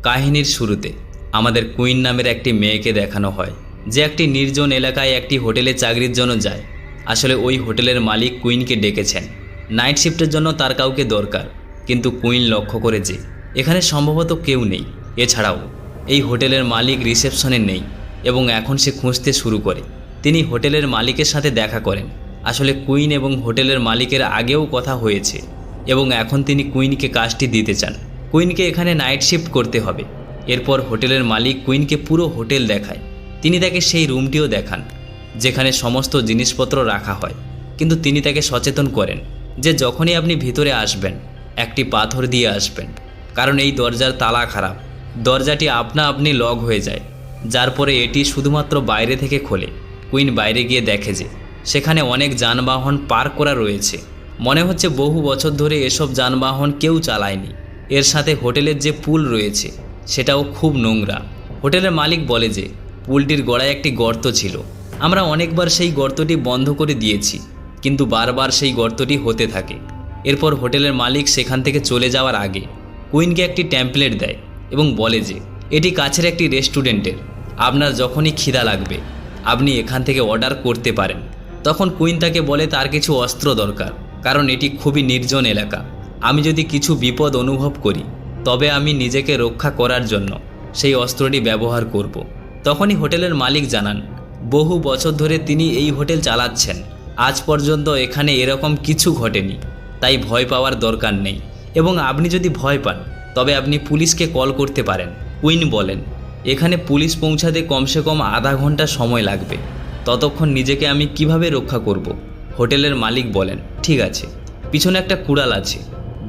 কাহিনীর শুরুতে আমাদের কুইন নামের একটি মেয়েকে দেখানো হয় যে একটি নির্জন এলাকায় একটি হোটেলে চাকরির জন্য যায়। আসলে ওই হোটেলের মালিক কুইনকে ডেকেছেন, নাইট শিফটের জন্য তার কাউকে দরকার। কিন্তু কুইন লক্ষ্য করে যে এখানে সম্ভবত কেউ নেই। এছাড়াও এই হোটেলের মালিক রিসেপশনে নেই এবং এখন সে খুঁজতে শুরু করে। তিনি হোটেলের মালিকের সাথে দেখা করেন। আসলে কুইন এবং হোটেলের মালিকের আগেও কথা হয়েছে এবং এখন তিনি কুইনকে কাজটি দিতে চান। কুইনকে এখানে নাইট শিফট করতে হবে। এরপর হোটেলের মালিক কুইনকে পুরো হোটেল দেখায়। তিনি তাকে সেই রুমটিও দেখান যেখানে সমস্ত জিনিসপত্র রাখা হয়। কিন্তু তিনি তাকে সচেতন করেন যে যখনই আপনি ভিতরে আসবেন একটি পাথর দিয়ে আসবেন, কারণ এই দরজার তালা খারাপ। দরজাটি আপনা আপনি লক হয়ে যায়, যার পরে এটি শুধুমাত্র বাইরে থেকে খোলে। কুইন বাইরে গিয়ে দেখে যে সেখানে অনেক যানবাহন পার্ক করা রয়েছে। মনে হচ্ছে বহু বছর ধরে এসব যানবাহন কেউ চালায়নি। এর সাথে হোটেলের যে পুল রয়েছে সেটাও খুব নোংরা। হোটেলের মালিক বলে যে পুলটির গোড়ায় একটি গর্ত ছিল। আমরা অনেকবার সেই গর্তটি বন্ধ করে দিয়েছি, কিন্তু বারবার সেই গর্তটি হতে থাকে। এরপর হোটেলের মালিক সেখান থেকে চলে যাওয়ার আগে কুইনকে একটি ট্যাম্পলেট দেয় এবং বলে যে এটি কাছের একটি রেস্টুরেন্টের। আপনার যখনই খিদা লাগবে আপনি এখান থেকে অর্ডার করতে পারেন। তখন কুইন তাকে বলে তার কিছু অস্ত্র দরকার, কারণ এটি খুবই নির্জন এলাকা। আমি যদি কিছু বিপদ অনুভব করি তবে আমি নিজেকে রক্ষা করার জন্য সেই অস্ত্রটি ব্যবহার করব। তখনই হোটেলের মালিক জানান বহু বছর ধরে তিনি এই হোটেল চালাচ্ছেন। আজ পর্যন্ত এখানে এরকম কিছু ঘটেনি, তাই ভয় পাওয়ার দরকার নেই এবং আপনি যদি ভয় পান তবে আপনি পুলিশকে কল করতে পারেন। কুইন বলেন এখানে পুলিশ পৌঁছাতে কমসে কম আধা ঘন্টা সময় লাগবে। ততক্ষণ নিজেকে আমি কিভাবে রক্ষা করব? হোটেলের মালিক বলেন ঠিক আছে, পিছনে একটা কুড়াল আছে,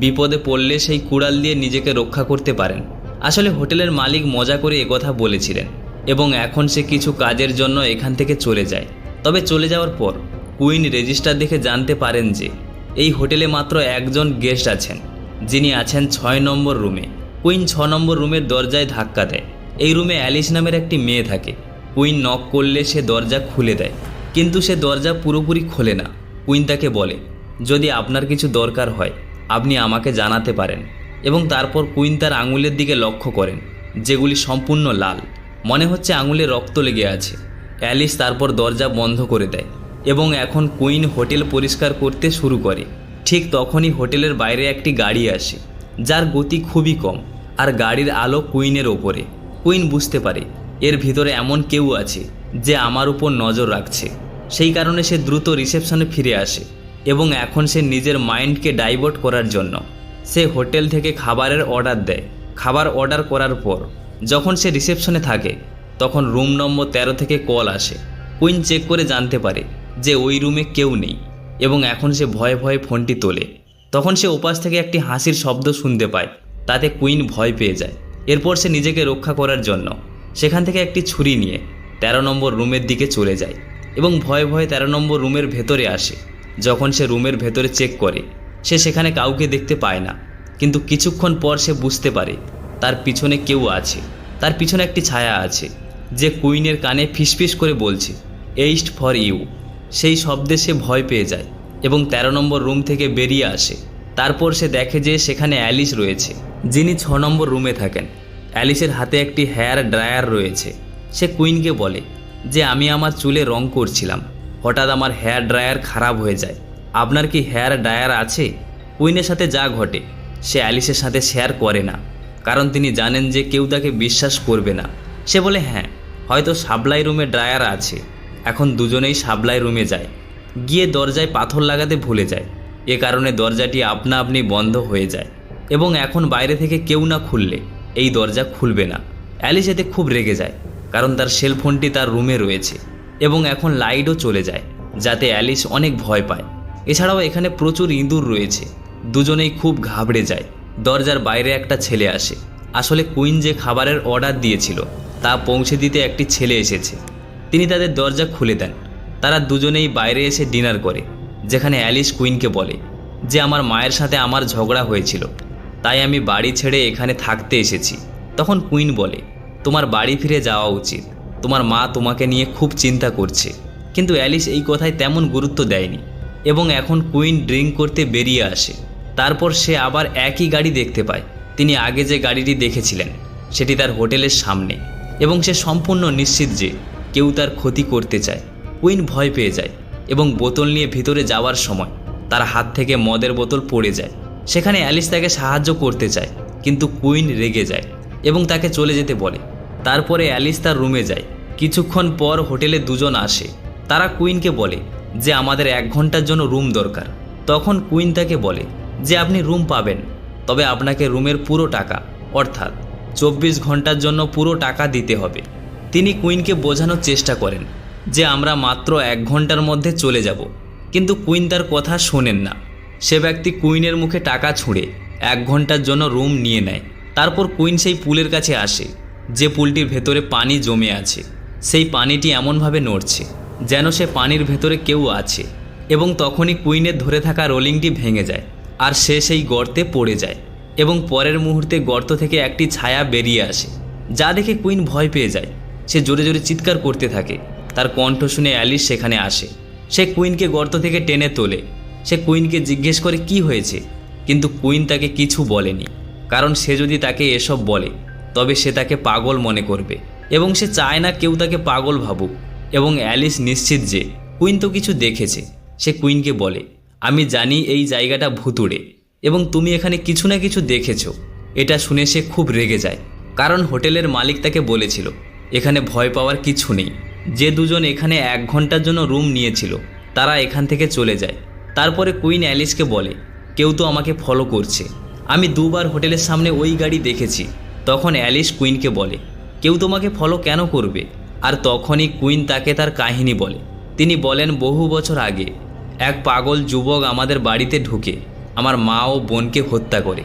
বিপদে পড়লে সেই কুড়াল দিয়ে নিজেকে রক্ষা করতে পারেন। আসলে হোটেলের মালিক মজা করে একথা বলেছিলেন এবং এখন সে কিছু কাজের জন্য এখান থেকে চলে যায়। তবে চলে যাওয়ার পর কুইন রেজিস্টার দেখে জানতে পারেন যে এই হোটেলে মাত্র একজন গেস্ট আছেন, যিনি আছেন 6 নম্বর রুমে। কুইন 6 নম্বর রুমের দরজায় ধাক্কা দেয়। এই রুমে অ্যালিস নামের একটি মেয়ে থাকে। কুইন নক করলে সে দরজা খুলে দেয়, কিন্তু সে দরজা পুরোপুরি খোলে না। কুইন তাকে বলে যদি আপনার কিছু দরকার হয় আপনি আমাকে জানাতে পারেন। এবং তারপর কুইন তার আঙুলের দিকে লক্ষ্য করেন যেগুলি সম্পূর্ণ লাল, মনে হচ্ছে আঙুলে রক্ত লেগে আছে। অ্যালিস তারপর দরজা বন্ধ করে দেয় এবং এখন কুইন হোটেল পরিষ্কার করতে শুরু করে। ঠিক তখনই হোটেলের বাইরে একটি গাড়ি আসে যার গতি খুবই কম, আর গাড়ির আলো কুইনের ওপরে। কুইন বুঝতে পারে এর ভিতরে এমন কেউ আছে যে আমার উপর নজর রাখছে। সেই কারণে সে দ্রুত রিসেপশনে ফিরে আসে এবং এখন সে নিজের মাইন্ডকে ডাইভার্ট করার জন্য সে হোটেল থেকে খাবারের অর্ডার দেয়। খাবার অর্ডার করার পর যখন সে রিসেপশনে থাকে তখন রুম নম্বর 13 থেকে কল আসে। কুইন চেক করে জানতে পারে যে ওই রুমে কেউ নেই এবং এখন সে ভয়ে ভয়ে ফোনটি তোলে। তখন সে ওপাশ থেকে একটি হাসির শব্দ শুনতে পায়। তাতে কুইন ভয় পেয়ে যায়। এরপর সে নিজেকে রক্ষা করার জন্য সেখান থেকে একটি ছুরি নিয়ে 13 নম্বর রুমের দিকে চলে যায় এবং ভয়ে ভয়ে 13 নম্বর রুমের ভেতরে আসে। যখন সে রুমের ভেতরে চেক করে সে সেখানে কাউকে দেখতে পায় না, কিন্তু কিছুক্ষণ পর সে বুঝতে পারে তার পিছনে কেউ আছে। তার পিছনে একটি ছায়া আছে যে কুইনের কানে ফিসফিস করে বলছে এইস্ট ফর ইউ। সেই শব্দে সে ভয় পেয়ে যায় এবং 13 নম্বর রুম থেকে বেরিয়ে আসে। তারপর সে দেখে যে সেখানে অ্যালিস রয়েছে, যিনি 6 নম্বর রুমে থাকেন। অ্যালিসের হাতে একটি হেয়ার ড্রায়ার রয়েছে। সে কুইনকে বলে যে আমি আমার চুলে রং করছিলাম, হঠাৎ আমার হেয়ার ড্রায়ার খারাপ হয়ে যায়। আপনার কি হেয়ার ড্রায়ার আছে? কুইনের সাথে যা ঘটে সে অ্যালিসের সাথে শেয়ার করে না, কারণ তিনি জানেন যে কেউ তাকে বিশ্বাস করবে না। সে বলে হ্যাঁ, হয়তো সাপ্লাই রুমে ড্রায়ার আছে। এখন দুজনেই সাপ্লাই রুমে যায়, গিয়ে দরজায় পাথর লাগাতে ভুলে যায়। এ কারণে দরজাটি আপনা আপনি বন্ধ হয়ে যায় এবং এখন বাইরে থেকে কেউ না খুললে এই দরজা খুলবে না। অ্যালিস এতে খুব রেগে যায়, কারণ তার সেলফোনটি তার রুমে রয়েছে এবং এখন লাইটও চলে যায়, যাতে অ্যালিস অনেক ভয় পায়। এছাড়াও এখানে প্রচুর ইঁদুর রয়েছে। দুজনেই খুব ঘাবড়ে যায়। দরজার বাইরে একটা ছেলে আসে। আসলে কুইন যে খাবারের অর্ডার দিয়েছিল তা পৌঁছে দিতে একটি ছেলে এসেছে। তিনি তাদের দরজা খুলে দেন। তারা দুজনেই বাইরে এসে ডিনার করে, যেখানে অ্যালিস কুইনকে বলে যে আমার মায়ের সাথে আমার ঝগড়া হয়েছিল, তাই আমি বাড়ি ছেড়ে এখানে থাকতে এসেছি। তখন কুইন বলে তোমার বাড়ি ফিরে যাওয়া উচিত, তোমার মা তোমাকে নিয়ে খুব চিন্তা করছে। কিন্তু অ্যালিস এই কথায় তেমন গুরুত্ব দেয়নি এবং এখন কুইন ড্রিঙ্ক করতে বেরিয়ে আসে। তারপর সে আবার একই গাড়ি দেখতে পায় তিনি আগে যে গাড়িটি দেখেছিলেন। সেটি তার হোটেলের সামনে এবং সে সম্পূর্ণ নিশ্চিত যে কেউ তার ক্ষতি করতে চায়। কুইন ভয় পেয়ে যায় এবং বোতল নিয়ে ভিতরে যাওয়ার সময় তার হাত থেকে মদের বোতল পড়ে যায়। সেখানে অ্যালিস তাকে সাহায্য করতে চায়, কিন্তু কুইন রেগে যায় এবং তাকে চলে যেতে বলে। তারপরে অ্যালিস তার রুমে যায়। কিছুক্ষণ পর হোটেলে দুজন আসে। তারা কুইনকে বলে যে আমাদের 1 ঘন্টার জন্য রুম দরকার। তখন কুইন তাকে বলে যে আপনি রুম পাবেন, তবে আপনাকে রুমের পুরো টাকা অর্থাৎ 24 ঘন্টার জন্য পুরো টাকা দিতে হবে। তিনি কুইনকে বোঝানোর চেষ্টা করেন যে আমরা মাত্র 1 ঘন্টার মধ্যে চলে যাব, কিন্তু কুইন তার কথা শোনেন না। সে ব্যক্তি কুইনের মুখে টাকা ছুঁড়ে 1 ঘন্টার জন্য রুম নিয়ে নেয়। তারপর কুইন সেই পুলের কাছে আসে যে পুলটির ভেতরে পানি জমে আছে। সেই পানিটি এমনভাবে নড়ছে যেন সে পানির ভেতরে কেউ আছে, এবং তখনই কুইনের ধরে থাকা রোলিংটি ভেঙে যায় আর সে সেই গর্তে পড়ে যায় এবং পরের মুহূর্তে গর্ত থেকে একটি ছায়া বেরিয়ে আসে, যা দেখে কুইন ভয় পেয়ে যায়। সে জোরে জোরে চিৎকার করতে থাকে। তার কণ্ঠ শুনে অ্যালিস সেখানে আসে। সে কুইনকে গর্ত থেকে টেনে তোলে। সে কুইনকে জিজ্ঞেস করে কি হয়েছে, কিন্তু কুইন তাকে কিছু বলেনি, কারণ সে যদি তাকে এসব বলে তবে সে তাকে পাগল মনে করবে এবং সে চায় না কেউ তাকে পাগল ভাবুক। এবং অ্যালিস নিশ্চিত যে কুইন তো কিছু দেখেছে। সে কুইনকে বলে আমি জানি এই জায়গাটা ভুতুড়ে এবং তুমি এখানে কিছু না কিছু দেখেছো। এটা শুনে সে খুব রেগে যায়, কারণ হোটেলের মালিক তাকে বলেছিল এখানে ভয় পাওয়ার কিছু নেই। যে দুজন এখানে 1 ঘন্টার জন্য রুম নিয়েছিল তারা এখান থেকে চলে যায়। তারপরে কুইন অ্যালিসকে বলে কেউ তো আমাকে ফলো করছে, আমি 2 বার হোটেলের সামনে ওই গাড়ি দেখেছি। তখন অ্যালিস কুইনকে বলে কেউ তোমাকে ফলো কেন করবে? আর তখনই কুইন তাকে তার কাহিনী বলে। তিনি বলেন বহু বছর আগে এক পাগল যুবক আমাদের বাড়িতে ঢুকে আমার মা ও বোনকে হত্যা করে।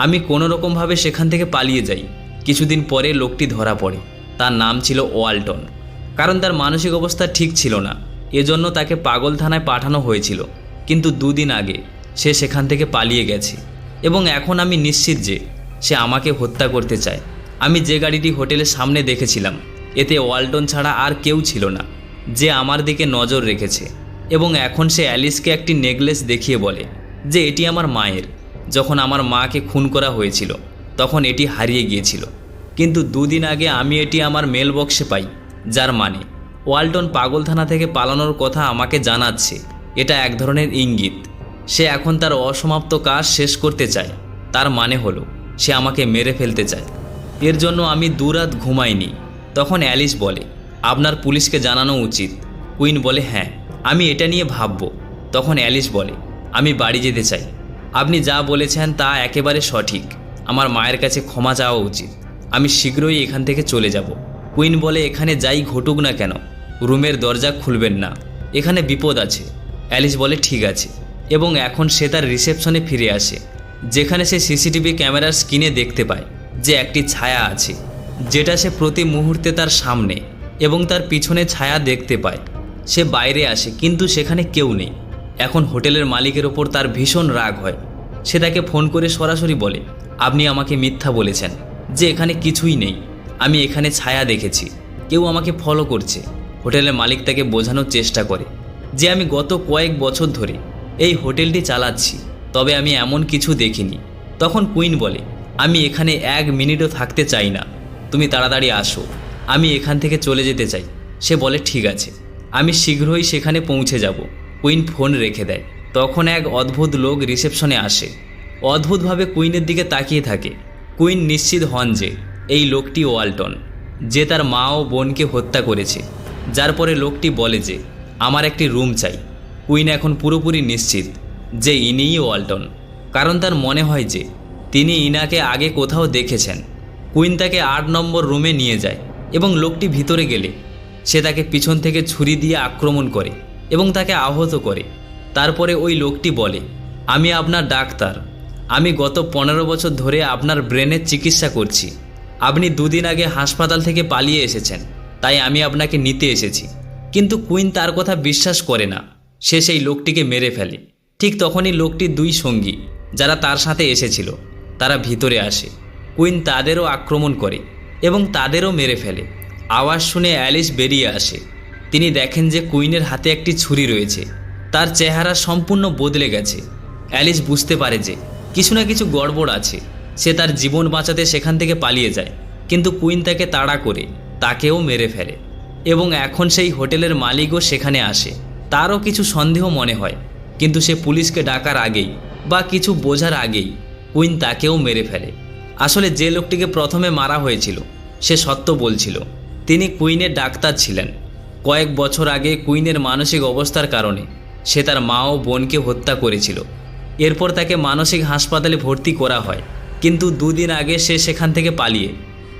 আমি কোনোরকমভাবে সেখান থেকে পালিয়ে যাই। কিছুদিন পরে লোকটি ধরা পড়ে। তার নাম ছিল ওয়ালটন। কারণ তার মানসিক অবস্থা ঠিক ছিল না, এজন্য তাকে পাগল থানায় পাঠানো হয়েছিল। কিন্তু 2 দিন আগে সে সেখান থেকে পালিয়ে গেছে এবং এখন আমি নিশ্চিত যে সে আমাকে হত্যা করতে চায়। আমি যে গাড়িটি হোটেলের সামনে দেখেছিলাম এতে ওয়ালটন ছাড়া আর কেউ ছিল না যে আমার দিকে নজর রেখেছে। এবং এখন সে অ্যালিসকে একটি নেকলেস দেখিয়ে বলে যে এটি আমার মায়ের। যখন আমার মাকে খুন করা হয়েছিল তখন এটি হারিয়ে গিয়েছিল, কিন্তু 2 দিন আগে আমি এটি আমার মেল বক্সে পাই, যার মানে ওয়ালটন পাগলখানা থেকে পালানোর কথা আমাকে জানাচ্ছে। এটা এক ধরনের ইঙ্গিত। সে এখন তার অসমাপ্ত কাজ শেষ করতে চায়। তার মানে হলো সে আমাকে মেরে ফেলতে চায়। এর জন্য আমি 2 রাত ঘুমাইনি। তখন অ্যালিস বলে আপনার পুলিশকে জানানো উচিত। কুইন বলে হ্যাঁ, আমি এটা নিয়ে ভাবব। তখন অ্যালিস বলে আমি বাড়ি যেতে চাই। আপনি যা বলেছেন তা একেবারে সঠিক। আমার মায়ের কাছে ক্ষমা চাওয়া উচিত। আমি শীঘ্রই এখান থেকে চলে যাব। কুইন বলে এখানে যাই ঘটুক না কেন রুমের দরজা খুলবেন না, এখানে বিপদ আছে। অ্যালিস বলে ঠিক আছে, এবং এখন সে তার রিসেপশনে ফিরে আসে, যেখানে সে সিসিটিভি ক্যামেরার স্ক্রিনে দেখতে পায় যে একটি ছায়া আছে, যেটা সে প্রতি মুহূর্তে তার সামনে এবং তার পিছনে ছায়া দেখতে পায়। সে বাইরে আসে, কিন্তু সেখানে কেউ নেই। এখন হোটেলের মালিকের ওপর তার ভীষণ রাগ হয়। সে তাকে ফোন করে সরাসরি বলে আপনি আমাকে মিথ্যা বলেছেন যে এখানে কিছুই নেই। আমি এখানে ছায়া দেখেছি, কেউ আমাকে ফলো করছে। হোটেলের মালিক তাকে বোঝানোর চেষ্টা করে যে আমি গত কয়েক বছর ধরে এই হোটেলটি চালাচ্ছি, তবে আমি এমন কিছু দেখিনি। তখন কুইন বলে আমি এখানে 1 মিনিটও থাকতে চাই না, তুমি তাড়াতাড়ি আসো, আমি এখান থেকে চলে যেতে চাই। সে বলে ঠিক আছে, আমি শীঘ্রই সেখানে পৌঁছে যাব। কুইন ফোন রেখে দেয়। তখন এক অদ্ভুত লোক রিসেপশনে আসে, অদ্ভুতভাবে কুইনের দিকে তাকিয়ে থাকে। কুইন নিশ্চিত হন যে এই লোকটি ওয়ালটন, যে তার মা ও বোনকে হত্যা করেছে। যার পরে লোকটি বলে যে আমার একটি রুম চাই। কুইন এখন পুরোপুরি নিশ্চিত যে ইনিই ওয়ালটন, কারণ তার মনে হয় যে তিনি ইনাকে আগে কোথাও দেখেছেন। কুইন তাকে 8 নম্বর রুমে নিয়ে যায় এবং লোকটি ভিতরে গেলে সে তাকে পিছন থেকে ছুরি দিয়ে আক্রমণ করে এবং তাকে আহত করে। তারপরে ওই লোকটি বলে আমি আপনার ডাক্তার, আমি গত 15 বছর ধরে আপনার ব্রেনের চিকিৎসা করছি। আপনি 2 দিন আগে হাসপাতাল থেকে পালিয়ে এসেছেন, তাই আমি আপনাকে নিতে এসেছি। কিন্তু কুইন তার কথা বিশ্বাস করে না। সে সেই লোকটিকে মেরে ফেলে। ঠিক তখনই লোকটির 2 সঙ্গী যারা তার সাথে এসেছিল তারা ভিতরে আসে। কুইন তাদেরও আক্রমণ করে এবং তাদেরও মেরে ফেলে। আওয়াজ শুনে অ্যালিস বেরিয়ে আসে। তিনি দেখেন যে কুইনের হাতে একটি ছুরি রয়েছে। তার চেহারা সম্পূর্ণ বদলে গেছে। অ্যালিস বুঝতে পারে যে কিছু না কিছু গড়বড় আছে। সে তার জীবন বাঁচাতে সেখান থেকে পালিয়ে যায়। কিন্তু কুইন তাকে তাড়া করে তাকেও মেরে ফেলে এবং এখন সেই হোটেলের মালিকও সেখানে আসে। তারও কিছু সন্দেহ মনে হয়, কিন্তু সে পুলিশকে ডাকার আগেই বা কিছু বোঝার আগেই কুইন তাকেও মেরে ফেলে। আসলে যে লোকটিকে প্রথমে মারা হয়েছিল সে সত্য বলছিল। তিনি কুইনের ডাক্তার ছিলেন। কয়েক বছর আগে কুইনের মানসিক অবস্থার কারণে সে তার মা ও বোনকে হত্যা করেছিল। এরপর তাকে মানসিক হাসপাতালে ভর্তি করা হয়, কিন্তু 2 দিন আগে সে সেখান থেকে পালিয়ে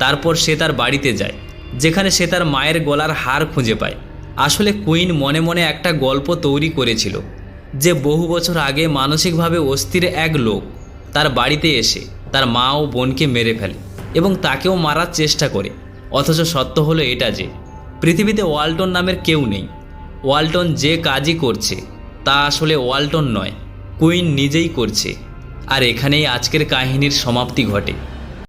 তারপর সে তার বাড়িতে যায়, যেখানে সে তার মায়ের গলার হার খুঁজে পায়। আসলে কুইন মনে মনে একটা গল্প তৈরি করেছিল যে বহু বছর আগে মানসিকভাবে অস্থির এক লোক তার বাড়িতে এসে তার মা ও বোনকে মেরে ফেলে এবং তাকেও মারার চেষ্টা করে। অথচ সত্য হলো এটা যে পৃথিবীতে ওয়ালটন নামের কেউ নেই। ওয়ালটন যে কাজই করছে তা আসলে ওয়ালটন নয়, কুইন নিজেই করছে। আর এখানেই আজকের কাহিনীর সমাপ্তি ঘটে।